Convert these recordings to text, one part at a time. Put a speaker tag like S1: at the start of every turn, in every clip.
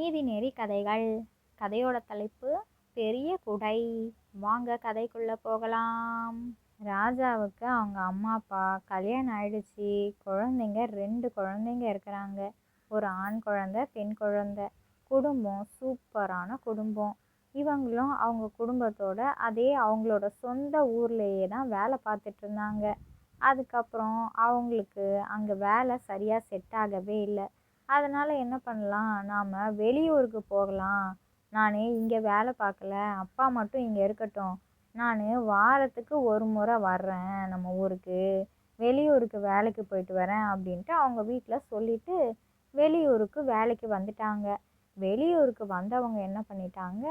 S1: நீதிநெறி கதைகள். கதையோட தலைப்பு பெரிய குடை. வாங்க கதைக்குள்ள போகலாம். ராஜாவுக்கு அவங்க அம்மா அப்பா கல்யாணம் ஆயிடுச்சு. குழந்தைங்க 2 குழந்தைங்க இருக்கிறாங்க. ஒரு ஆண் குழந்தை, பெண் குழந்தை. குடும்பம் சூப்பரான குடும்பம். இவங்களும் அவங்க குடும்பத்தோட அவங்களோட சொந்த ஊர்லேயே தான் வேலை பார்த்துட்டு இருந்தாங்க. அதுக்கப்புறம் அவங்களுக்கு அங்கே வேலை சரியாக செட் ஆகவே இல்லை. அதனால் என்ன பண்ணலாம், நாம் வெளியூருக்கு போகலாம். நான் இங்கே வேலை பார்க்கல, அப்பா மட்டும் இங்கே இருக்கட்டும். நான் வாரத்துக்கு ஒரு முறை வர்றேன் நம்ம ஊருக்கு, வெளியூருக்கு வேலைக்கு போயிட்டு வரேன் அப்படின்ட்டு அவங்க வீட்டில் சொல்லிட்டு வெளியூருக்கு வேலைக்கு வந்துட்டாங்க. வெளியூருக்கு வந்தவங்க என்ன பண்ணிட்டாங்க,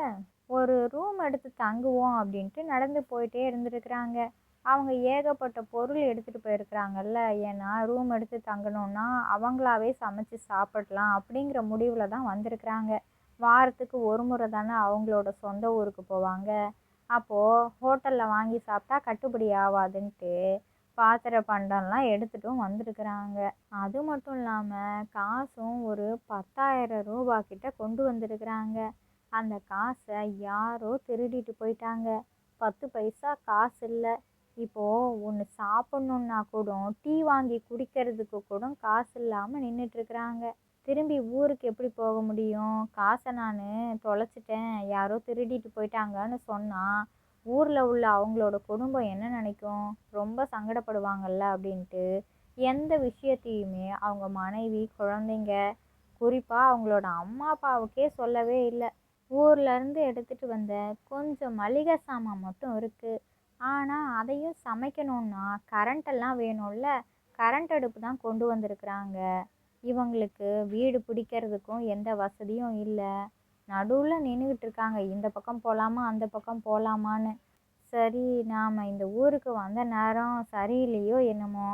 S1: ஒரு ரூம் எடுத்து தங்குவோம் அப்படின்ட்டு நடந்து போயிட்டே இருந்துருக்குறாங்க. அவங்க ஏகப்பட்ட பொருள் எடுத்துகிட்டு போயிருக்கிறாங்கல்ல. ஏன்னா ரூம் எடுத்து தங்கணுன்னா அவங்களாவே சமைச்சு சாப்பிடலாம் அப்படிங்கிற முடிவில் தான் வந்திருக்கிறாங்க. வாரத்துக்கு ஒரு முறை தானே அவங்களோட சொந்த ஊருக்கு போவாங்க. அப்போது ஹோட்டலில் வாங்கி சாப்பிட்டா கட்டுப்படி ஆகாதுன்ட்டு பாத்திர பண்டம்லாம் எடுத்துட்டும் வந்திருக்கிறாங்க. அது மட்டும் இல்லாமல் காசும் ஒரு 10,000 ரூபா கிட்ட கொண்டு வந்திருக்கிறாங்க. அந்த காசை யாரோ திருடிட்டு போயிட்டாங்க. 10 பைசா காசு இல்லை. இப்போது ஒன்று சாப்பிட்ணுன்னா கூட, டீ வாங்கி குடிக்கிறதுக்கு கூட காசு இல்லாமல் நின்றுட்டுருக்குறாங்க. திரும்பி ஊருக்கு எப்படி போக முடியும்? காசை நான் தொலைச்சிட்டேன், யாரோ திருடிட்டு போயிட்டாங்கன்னு சொன்னால் ஊரில் உள்ள அவங்களோட குடும்பம் என்ன நினைக்கும்? ரொம்ப சங்கடப்படுவாங்கள்ல அப்படின்ட்டு எந்த விஷயத்தையுமே அவங்க மனைவி, குழந்தைங்க, குறிப்பாக அவங்களோட அம்மா அப்பாவுக்கே சொல்லவே இல்லை. ஊர்லேருந்து எடுத்துகிட்டு வந்த கொஞ்சம் மளிகை சாமான் மட்டும் இருக்குது. ஆனால் அதையும் சமைக்கணுன்னா கரண்டெல்லாம் வேணும்ல, கரண்ட் அடுப்பு தான் கொண்டு வந்திருக்கிறாங்க. இவங்களுக்கு வீடு பிடிக்கிறதுக்கும் எந்த வசதியும் இல்லை. நடுவில் நின்றுக்கிட்டு இருக்காங்க, இந்த பக்கம் போகலாமா அந்த பக்கம் போகலாமான்னு. சரி, நாம் இந்த ஊருக்கு வந்த நேரம் சரியில்லையோ என்னமோ,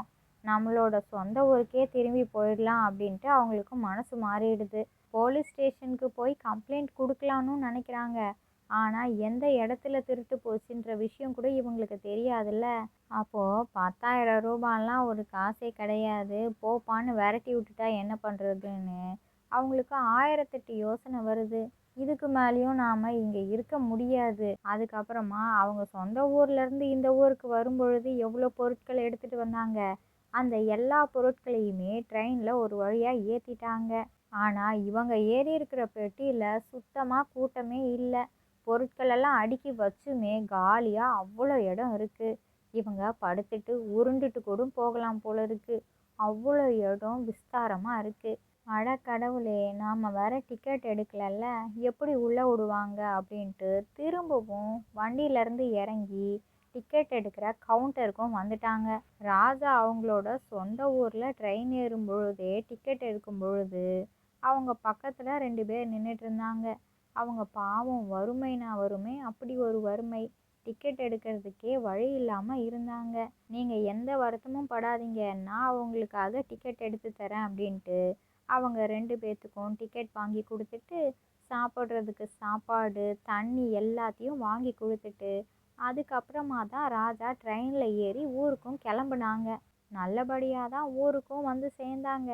S1: நம்மளோட சொந்த ஊருக்கே திரும்பி போயிடலாம் அப்படின்ட்டு அவங்களுக்கு மனசு மாறிடுது. போலீஸ் ஸ்டேஷனுக்கு போய் கம்ப்ளைண்ட் கொடுக்கலான்னு நினைக்கிறாங்க. ஆனால் எந்த இடத்துல திருட்டு போச்சுன்ற விஷயம் கூட இவங்களுக்கு தெரியாதுல்ல. அப்போது 10,000 ரூபாயெலாம் ஒரு காசே கிடையாது, போப்பான்னு விரட்டி விட்டுட்டா என்ன பண்ணுறதுன்னு அவங்களுக்கு 1008 யோசனை வருது. இதுக்கு மேலேயும் நாம் இங்கே இருக்க முடியாது. அதுக்கப்புறமா அவங்க சொந்த ஊர்லேருந்து இந்த ஊருக்கு வரும்பொழுது எவ்வளோ பொருட்கள் எடுத்துகிட்டு வந்தாங்க. அந்த எல்லா பொருட்களையுமே ட்ரெயினில் ஒரு வழியாக ஏற்றிட்டாங்க. ஆனால் இவங்க ஏறி இருக்கிற பெட்டியில் சுத்தமாக கூட்டமே இல்லை. பொருட்களெல்லாம் அடுக்கி வச்சுமே காலியாக அவ்வளோ இடம் இருக்குது. இவங்க படுத்துட்டு உருண்டுட்டு கூட போகலாம் போல இருக்குது, அவ்வளோ இடம் விஸ்தாரமாக இருக்குது. அட கடவுளே, நாம் வேற டிக்கெட் எடுக்கலல்ல, எப்படி உள்ளே விடுவாங்க அப்படின்ட்டு திரும்பவும் வண்டியிலேருந்து இறங்கி டிக்கெட் எடுக்கிற கவுண்டருக்கும் வந்துட்டாங்க. ராஜா அவங்களோட சொந்த ஊரில் ட்ரெயின் ஏறும் பொழுதே டிக்கெட் எடுக்கும் பொழுது அவங்க பக்கத்தில் 2 பேர் நின்றுட்டு இருந்தாங்க. அவங்க பாவம், வறுமைனா வறுமை, அப்படி ஒரு வறுமை. டிக்கெட் எடுக்கிறதுக்கே வழி இல்லாமல் இருந்தாங்க. நீங்கள் எந்த வருத்தமும் படாதீங்க, நான் அவங்களுக்காக டிக்கெட் எடுத்து தரேன் அப்படின்ட்டு அவங்க 2 பேர்த்துக்கும் டிக்கெட் வாங்கி கொடுத்துட்டு, சாப்பிட்றதுக்கு சாப்பாடு, தண்ணி எல்லாத்தையும் வாங்கி கொடுத்துட்டு அதுக்கப்புறமா தான் ராஜா ட்ரெயினில் ஏறி ஊருக்கும் கிளம்புனாங்க. நல்லபடியாக தான் ஊருக்கும் வந்து சேர்ந்தாங்க.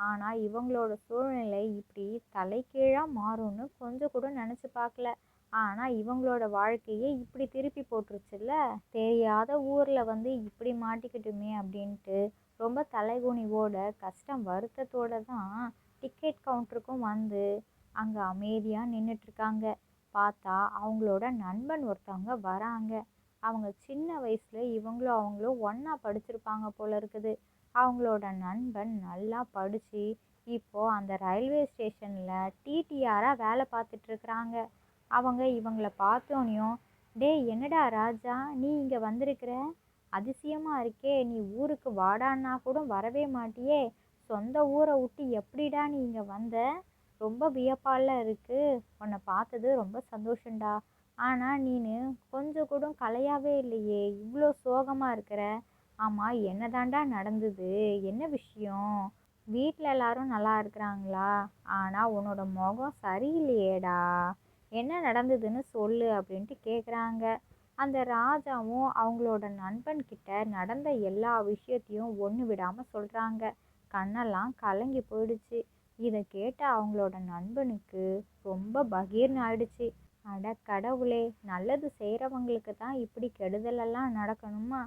S1: ஆனால் இவங்களோட சூழ்நிலை இப்படி தலைகீழாக மாறும்னு கொஞ்சம் கூட நினச்சி பார்க்கல. ஆனால் இவங்களோட வாழ்க்கையே இப்படி திருப்பி போட்டுருச்சுல்ல. தெரியாத ஊரில் வந்து இப்படி மாட்டிக்கிட்டுமே அப்படின்ட்டு ரொம்ப தலைகுனிவோட, கஷ்டம் வருத்தத்தோடு தான் டிக்கெட் கவுண்டருக்கும் வந்து அங்கே அமைதியாக நின்றுட்டுருக்காங்க. பார்த்தா அவங்களோட நண்பன் ஒருத்தவங்க வராங்க. அவங்க சின்ன வயசில் இவங்களும் அவங்களும் ஒன்றா படிச்சிருப்பாங்க போல இருக்குது. அவங்களோட நண்பன் நல்லா படித்து இப்போது அந்த ரயில்வே ஸ்டேஷனில் டிடிஆராக வேலை பார்த்துட்ருக்குறாங்க. அவங்க இவங்களை பார்த்தோன்னையும், டே என்னடா ராஜா, நீ இங்கே வந்திருக்கிற, அதிசயமாக இருக்கே, நீ ஊருக்கு வாடான்னா கூட வரவே மாட்டியே, சொந்த ஊரை விட்டு எப்படிடா நீ இங்கே வந்த, ரொம்ப வியப்பால இருக்குது, உன்னை பார்த்தது ரொம்ப சந்தோஷம்டா. ஆனால் நீனு கொஞ்சம் கூட கலையாகவே இல்லையே, இவ்வளோ சோகமாக இருக்கிற. ஆமாம், என்னதாண்டா நடந்தது, என்ன விஷயம், வீட்டில் எல்லாரும் நல்லா இருக்கிறாங்களா? ஆனால் உன்னோட முகம் சரியில்லையேடா, என்ன நடந்ததுன்னு சொல்லு அப்படின்ட்டு கேட்குறாங்க. அந்த ராஜாவும் அவங்களோட நண்பன்கிட்ட நடந்த எல்லா விஷயத்தையும் ஒன்று விடாமல் சொல்கிறாங்க. கண்ணெல்லாம் கலங்கி போயிடுச்சு. இதை கேட்ட அவங்களோட நண்பனுக்கு ரொம்ப பகீர்னு ஆயிடுச்சு. அட கடவுளே, நல்லது செய்கிறவங்களுக்கு தான் இப்படி கெடுதலெல்லாம் நடக்கணுமா?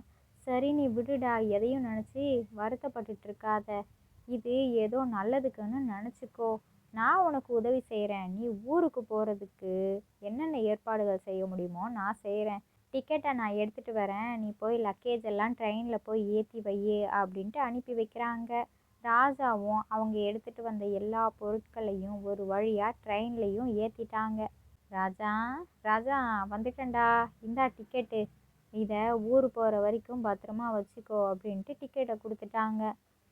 S1: சரி நீ விடுடா, எதையும் நினச்சி வருத்தப்பட்டுட்டு இருக்காத. இது ஏதோ நல்லதுக்குன்னு நினச்சிக்கோ. நான் உனக்கு உதவி செய்கிறேன். நீ ஊருக்கு போகிறதுக்கு என்னென்ன ஏற்பாடுகள் செய்ய முடியுமோ நான் செய்கிறேன். டிக்கெட்டை நான் எடுத்துகிட்டு வரேன். நீ போய் லக்கேஜ் எல்லாம் ட்ரெயினில் போய் ஏற்றி வையே அப்படின்ட்டு அனுப்பி வைக்கிறாங்க. ராஜாவும் அவங்க எடுத்துகிட்டு வந்த எல்லா பொருட்களையும் ஒரு வழியாக ட்ரெயின்லையும் ஏற்றிட்டாங்க. ராஜா, ராஜா வந்துட்டேன்டா, இந்தா டிக்கெட்டு. இதை ஊர் போகிற வரைக்கும் பத்திரமா வச்சுக்கோ அப்படின்ட்டு டிக்கெட்டை கொடுத்துட்டாங்க.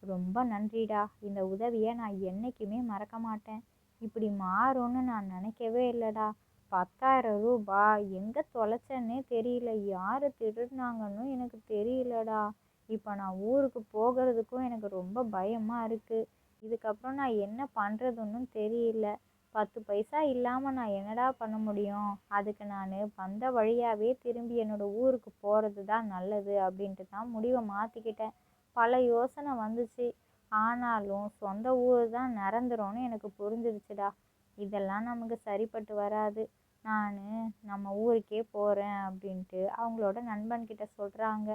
S1: ரொம்ப நன்றிடா, இந்த உதவியை நான் என்றைக்குமே மறக்க மாட்டேன். இப்படி மாறும்னு நான் நினைக்கவே இல்லைடா. 10,000 ரூபாய் எங்கே தொலைச்சேன்னே தெரியல, யார் திருடினாங்கன்னு எனக்கு தெரியலடா. இப்போ நான் ஊருக்கு போகிறதுக்கும் எனக்கு ரொம்ப பயமாக இருக்குது. இதுக்கப்புறம் நான் என்ன பண்ணுறதுன்னு தெரியல. 10 பைசா இல்லாமல் நான் என்னடா பண்ண முடியும்? அதுக்கு நான் வந்த வழியாகவே திரும்பி என்னோடய ஊருக்கு போகிறது தான் நல்லது அப்படின்ட்டு தான் முடிவை மாற்றிக்கிட்டேன். பல யோசனை வந்துச்சு. ஆனாலும் சொந்த ஊர் தான் நிரந்தரம்னு எனக்கு புரிஞ்சிருச்சுடா. இதெல்லாம் நமக்கு சரிப்பட்டு வராது. நான் நம்ம ஊருக்கே போகிறேன் அப்படின்ட்டு அவங்களோட நண்பன்கிட்ட சொல்கிறாங்க.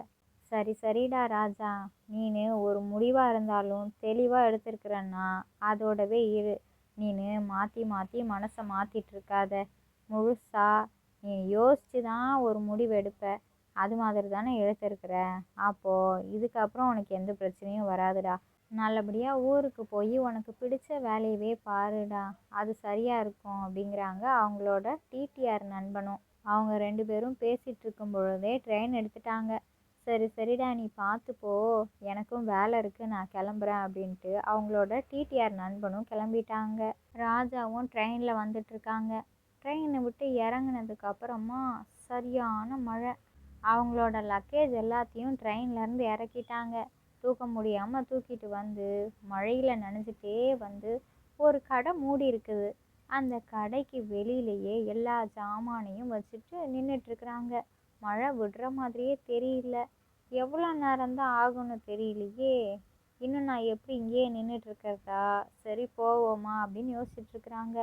S1: சரி சரிடா ராஜா, நீனு ஒரு முடிவாக இருந்தாலும் தெளிவாக எடுத்திருக்கிறன்னா அதோடவே இரு. நீனு மாற்றி மாற்றி மனசை மாற்றிட்டு இருக்காத. முழுசாக நீ யோசித்து தான் ஒரு முடிவு எடுப்ப. அது மாதிரி தானே எடுத்திருக்கிற. அப்போது இதுக்கப்புறம் உனக்கு எந்த பிரச்சனையும் வராதுடா. நல்லபடியாக ஊருக்கு போய் உனக்கு பிடிச்ச வேலையவே பாருடா. அது சரியாக இருக்கும் அப்படிங்கிறாங்க அவங்களோட டிடிஆர் நண்பனும். அவங்க 2 பேரும் பேசிகிட்டு இருக்கும் பொழுதே ட்ரெயின் எடுத்துட்டாங்க. சரி சரிடா, நீ பார்த்துப்போ, எனக்கும் வேலை இருக்குது, நான் கிளம்புறேன் அப்படின்ட்டு அவங்களோட டிடிஆர் நண்பனும் கிளம்பிட்டாங்க. ராஜாவும் ட்ரெயினில் வந்துட்டுருக்காங்க. ட்ரெயினை விட்டு இறங்குனதுக்கு அப்புறமா சரியான மழை. அவங்களோட லக்கேஜ் எல்லாத்தையும் ட்ரெயின்லேருந்து இறக்கிட்டாங்க. தூக்க முடியாமல் தூக்கிட்டு வந்து மழையில் நனைஞ்சிட்டே வந்து ஒரு கடை மூடி இருக்குது. அந்த கடைக்கு வெளியிலேயே எல்லா ஜாமானையும் வச்சுட்டு நின்றுட்டுருக்குறாங்க. மழை விடுற மாதிரியே தெரியல. எவ்வளோ நேரம்தான் ஆகும்னு தெரியலையே. இன்னும் நான் எப்படி இங்கேயே நின்றுட்டுருக்கிறதா? சரி போவோமா அப்படின்னு யோசிச்சுட்ருக்குறாங்க.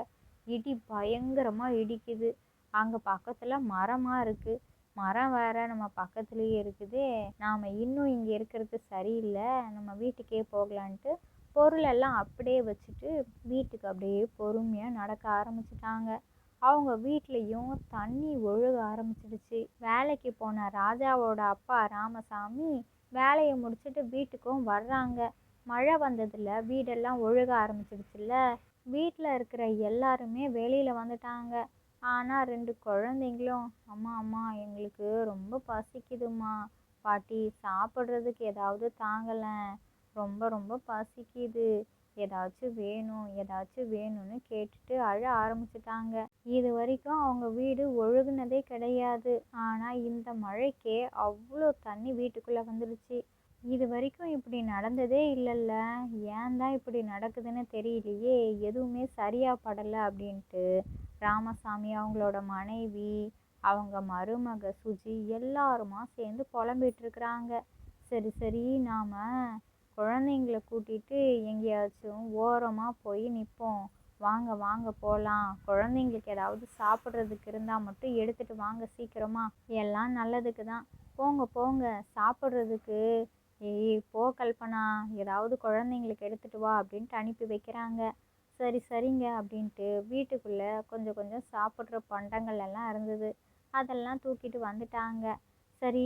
S1: இடி பயங்கரமாக இடிக்குது. அங்கே பக்கத்தில் மரமாக இருக்குது. மரம் வேற நம்ம பக்கத்துலேயே இருக்குதே. நாம் இன்னும் இங்கே இருக்கிறது சரியில்லை, நம்ம வீட்டுக்கே போகலான்ட்டு பொருளெல்லாம் அப்படியே வச்சுட்டு வீட்டுக்கு அப்படியே பொறுமையாக நடக்க ஆரம்பிச்சிட்டாங்க. அவங்க வீட்லேயும் தண்ணி ஒழுக ஆரம்பிச்சிடுச்சு. வேலைக்கு போன ராஜாவோட அப்பா ராமசாமி வேலையை முடிச்சுட்டு வீட்டுக்கும் வர்றாங்க. மழை வந்ததில் வீடெல்லாம் ஒழுக ஆரம்பிச்சிடுச்சுல்ல. வீட்டில் இருக்கிற எல்லாருமே வெளியில் வந்துட்டாங்க. ஆனால் 2 குழந்தைங்களும், அம்மா அம்மா எங்களுக்கு ரொம்ப பசிக்குதுமா, பாட்டி சாப்பிட்றதுக்கு ஏதாவது தாங்கலேன், ரொம்ப ரொம்ப பசிக்குது, ஏதாச்சும் வேணும் ஏதாச்சும் வேணும்னு கேட்டுட்டு அழ ஆரம்பிச்சிட்டாங்க. இது வரைக்கும் அவங்க வீடு ஒழுகுனதே கிடையாது. ஆனால் இந்த மழைக்கே அவ்வளோ தண்ணி வீட்டுக்குள்ளே வந்துடுச்சு. இது வரைக்கும் இப்படி நடந்ததே இல்லைல்ல. ஏன் தான் இப்படி நடக்குதுன்னு தெரியலையே, எதுவுமே சரியாக படலை அப்படின்ட்டு ராமசாமி, அவங்களோட மனைவி, அவங்க மருமக சுஜி எல்லாருமா சேர்ந்து புலம்பிகிட்ருக்குறாங்க. சரி சரி, நாம் குழந்தைங்கள கூட்டிகிட்டு எங்கேயாச்சும் ஓரமாக போய் நிற்போம். வாங்க வாங்க போகலாம். குழந்தைங்களுக்கு ஏதாவது சாப்பிட்றதுக்கு இருந்தால் மட்டும் எடுத்துகிட்டு வாங்க சீக்கிரமா. எல்லாம் நல்லதுக்கு தான். போங்க போங்க சாப்பிட்றதுக்கு. ஏய் போ கல்பனா, ஏதாவது குழந்தைங்களுக்கு எடுத்துகிட்டு வா அப்படின்ட்டு அனுப்பி வைக்கிறாங்க. சரி சரிங்க அப்படின்ட்டு வீட்டுக்குள்ளே கொஞ்சம் கொஞ்சம் சாப்பிட்ற பண்டங்கள் எல்லாம் இருந்தது. அதெல்லாம் தூக்கிட்டு வந்துட்டாங்க. சரி,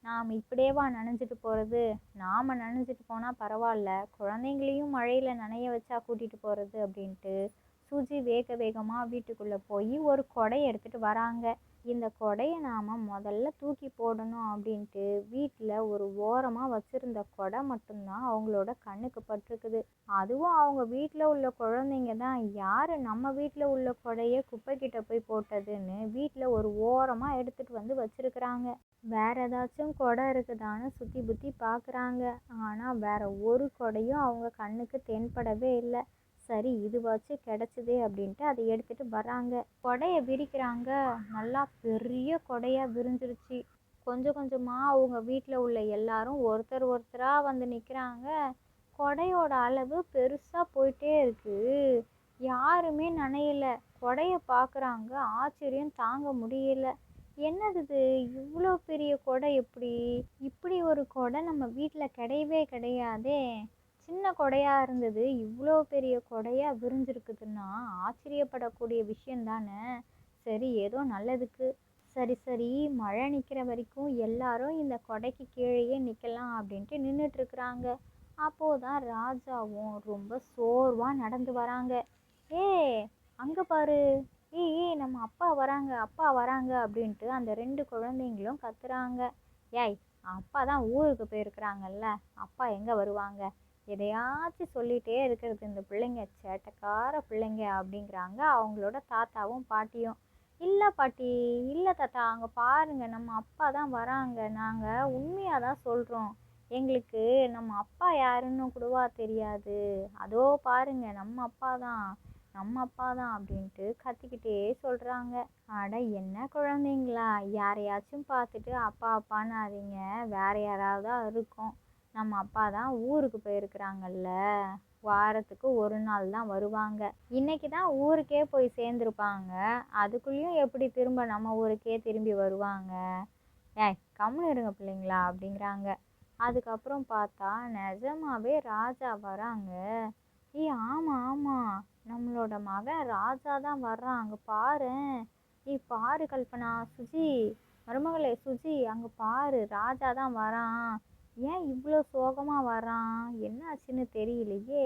S1: நாம் இப்படியேவா நனைஞ்சிட்டு போகிறது? நாம் நனைஞ்சிட்டு போனால் பரவாயில்ல, குழந்தைங்களையும் மழையில் நனைய வச்சா கூட்டிகிட்டு போகிறது அப்படின்ட்டு சுஜி வேக வேகமாக வீட்டுக்குள்ளே போய் ஒரு கொடையை எடுத்துகிட்டு வராங்க. இந்த கொடையை நாம் முதல்ல தூக்கி போடணும் அப்படின்ட்டு வீட்டில் ஒரு ஓரமாக வச்சுருந்த கொடை மட்டும்தான் அவங்களோட கண்ணுக்கு பட்டிருக்குது. அதுவும் அவங்க வீட்டில் உள்ள குழந்தைங்க தான் யார் நம்ம வீட்டில் உள்ள கொடையை குப்பைக்கிட்ட போய் போட்டதுன்னு வீட்டில் ஒரு ஓரமாக எடுத்துகிட்டு வந்து வச்சுருக்குறாங்க. வேற ஏதாச்சும் கொடை இருக்குதான்னு சுற்றி புற்றி பார்க்குறாங்க. ஆனால் வேற ஒரு கொடையும் அவங்க கண்ணுக்கு தென்படவே இல்லை. சரி, இதுவாச்சும் கிடச்சிதே அப்படின்ட்டு அதை எடுத்துகிட்டு வராங்க. கொடையை விரிக்கிறாங்க. நல்லா பெரிய கொடையாக விரிஞ்சிருச்சு. கொஞ்சம் கொஞ்சமாக அவங்க வீட்டில் உள்ள எல்லாரும் ஒருத்தர் ஒருத்தராக வந்து நிற்கிறாங்க. கொடையோட அளவு பெருசாக போயிட்டே இருக்கு. யாருமே நனையல. கொடைய பார்க்குறாங்க. ஆச்சரியம் தாங்க முடியல. என்னது இது? இவ்வளோ பெரிய கொடை எப்படி? இப்படி ஒரு கொடை நம்ம வீட்டில் கிடையவே கிடையாதே. சின்ன கொடையா இருந்தது இவ்வளோ பெரிய கொடையா விரிஞ்சிருக்குதுன்னா ஆச்சரியப்படக்கூடிய விஷயம் தானே. சரி, ஏதோ நல்லதுக்கு. சரி சரி, மழை நிற்கிற வரைக்கும் எல்லாரும் இந்த கொடைக்கு கீழேயே நிற்கலாம் அப்படின்ட்டு நின்றுட்டுருக்குறாங்க. அப்போதான் ராஜாவும் ரொம்ப சோர்வாக நடந்து வராங்க. ஏ, அங்கே பாரு. ஏய் ஏய், நம்ம அப்பா வராங்க, அப்பா வராங்க அப்படின்ட்டு அந்த 2 குழந்தைங்களும் கத்துறாங்க. ஏய், அப்பா தான் ஊருக்கு போயிருக்கிறாங்கல்ல, அப்பா எங்கே வருவாங்க? எதையாச்சும் சொல்லிகிட்டே இருக்கிறது இந்த பிள்ளைங்க, சேட்டைக்கார பிள்ளைங்க அப்படிங்கிறாங்க அவங்களோட தாத்தாவும் பாட்டியும். இல்லை பாட்டி, இல்லை தாத்தா, அங்கே பாருங்க, நம்ம அப்பா தான் வராங்க. நாங்கள் உண்மையாக தான் சொல்கிறோம். எங்களுக்கு நம்ம அப்பா யாருன்னு கூடவா தெரியாது. அதோ பாருங்க, நம்ம அப்பா தான், நம்ம அப்பா தான் அப்படின்ட்டு கத்திக்கிட்டே சொல்கிறாங்க. அட என்ன குழந்தைங்களா, யாரையாச்சும் பார்த்துட்டு அப்பா அப்பான்னாதீங்க. வேற யாராவதா இருக்கும். நம்ம அப்பா தான் ஊருக்கு போயிருக்கிறாங்கல்ல, வாரத்துக்கு ஒரு நாள் தான் வருவாங்க. இன்னைக்கு தான் ஊருக்கே போய் சேர்ந்துருப்பாங்க. அதுக்குள்ளேயும் எப்படி திரும்ப நம்ம ஊருக்கே திரும்பி வருவாங்க? ஏய், கம்முன்னு இருங்க பிள்ளைங்களா அப்படிங்கிறாங்க. அதுக்கப்புறம் பார்த்தா நிஜமாவே ராஜா வராங்க. ஏய், ஆமாம் ஆமாம், நம்மளோட மகன் ராஜா தான் வர்றான். அங்கே பாரு. ஏய் பாரு கல்பனா, சுஜி, மருமகளே சுஜி, அங்கே பாரு, ராஜா தான் வரான். ஏன் இவ்வளோ சோகமாக வரான்? என்ன ஆச்சுன்னு தெரியலையே.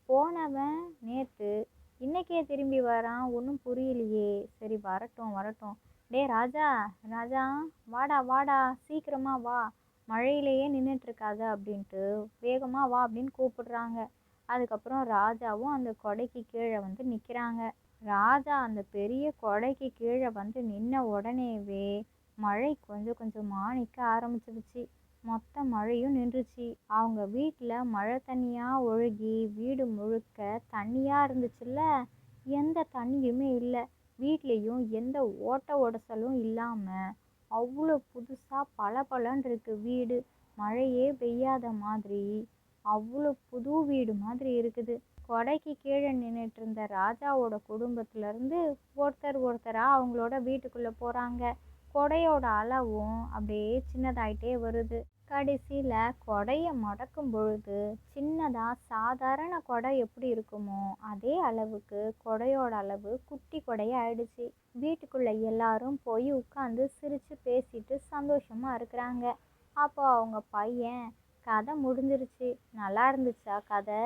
S1: போனவன் நேற்று, இன்னைக்கே திரும்பி வரான். ஒன்றும் புரியலையே. சரி, வரட்டும் வரட்டும். டே ராஜா, ராஜா, வாடா வாடா, சீக்கிரமா வா, மழையிலேயே நின்றுட்டுருக்காத அப்படின்ட்டு வேகமாக வா அப்படின்னு கூப்பிடுறாங்க. அதுக்கப்புறம் ராஜாவும் அந்த கொடைக்கு கீழே வந்து நிற்கிறாங்க. ராஜா அந்த பெரிய கொடைக்கு கீழே வந்து நின்ன உடனேவே மழை கொஞ்சம் கொஞ்சமாக நிற்க ஆரம்பிச்சிடுச்சு. மொத்த மழையும் நின்றுச்சு. அவங்க வீட்டில் மழை தண்ணியாக ஒழுகி வீடு முழுக்க தண்ணியாக இருந்துச்சுல்ல, எந்த தண்ணியுமே இல்லை. வீட்லேயும் எந்த ஓட்ட உடசலும் இல்லாமல் அவ்வளோ புதுசாக பளபளன்னு இருக்கு வீடு. மழையே பெய்யாத மாதிரி அவ்வளோ புது வீடு மாதிரி இருக்குது. கொடைக்கு கீழே நின்றுட்டு இருந்த ராஜாவோட குடும்பத்திலேருந்து ஒருத்தர் ஒருத்தராக அவங்களோட வீட்டுக்குள்ளே போகிறாங்க. கொடையோட அளவும் அப்படியே சின்னதாயிட்டே வருது. கடைசியில் கொடையை மடக்கும் பொழுது சின்னதாக சாதாரண கொடை எப்படி இருக்குமோ அதே அளவுக்கு கொடையோட அளவு குட்டி கொடையாக ஆயிடுச்சு. வீட்டுக்குள்ளே எல்லாரும் போய் உட்காந்து சிரித்து பேசிட்டு சந்தோஷமாக இருக்கிறாங்க. அப்போ அவங்க பையன், கதை முடிஞ்சிருச்சு, நல்லா இருந்துச்சா கதை?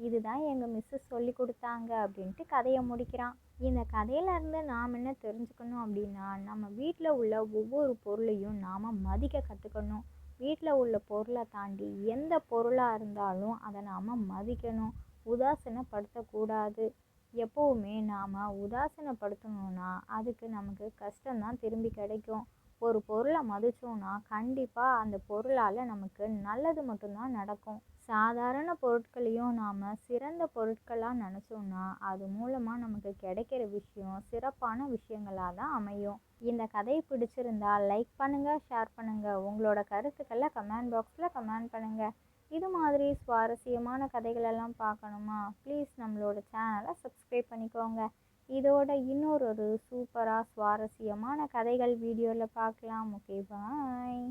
S1: இதுதான் எங்கள் மிஸ்ஸு சொல்லி கொடுத்தாங்க அப்படின்ட்டு கதையை முடிக்கிறான். இந்த கதையிலேருந்து நாம் என்ன தெரிஞ்சுக்கணும் அப்படின்னா, நம்ம வீட்டில் உள்ள ஒவ்வொரு பொருளையும் நாம் மதிக்க கற்றுக்கணும். வீட்டில் உள்ள பொருளை தாண்டி எந்த பொருளாக இருந்தாலும் அதை நாம் மதிக்கணும். உதாசீனப்படுத்தக்கூடாது. எப்போவுமே நாம் உதாசீனப்படுத்தணும்னா அதுக்கு நமக்கு கஷ்டம்தான் திரும்பி கிடைக்கும். ஒரு பொருளை மதித்தோன்னா கண்டிப்பாக அந்த பொருளால் நமக்கு நல்லது மட்டும்தான் நடக்கும். சாதாரண பொருட்களையும் நாம் சிறந்த பொருட்களாக நினச்சோன்னா அது மூலமாக நமக்கு கிடைக்கிற விஷயம் சிறப்பான விஷயங்களாக தான் அமையும். இந்த கதை பிடிச்சிருந்தா லைக் பண்ணுங்கள், ஷேர் பண்ணுங்கள். உங்களோட கருத்துக்களை கமெண்ட் பாக்ஸில் கமெண்ட் பண்ணுங்கள். இது மாதிரி சுவாரஸ்யமான கதைகளெல்லாம் பார்க்கணுமா? ப்ளீஸ் நம்மளோட சேனலை சப்ஸ்கிரைப் பண்ணிக்கோங்க. இதோட இன்னொரு சூப்பராக சுவாரஸ்யமான கதைகள் வீடியோவில் பார்க்கலாம். ஓகே, பாய்.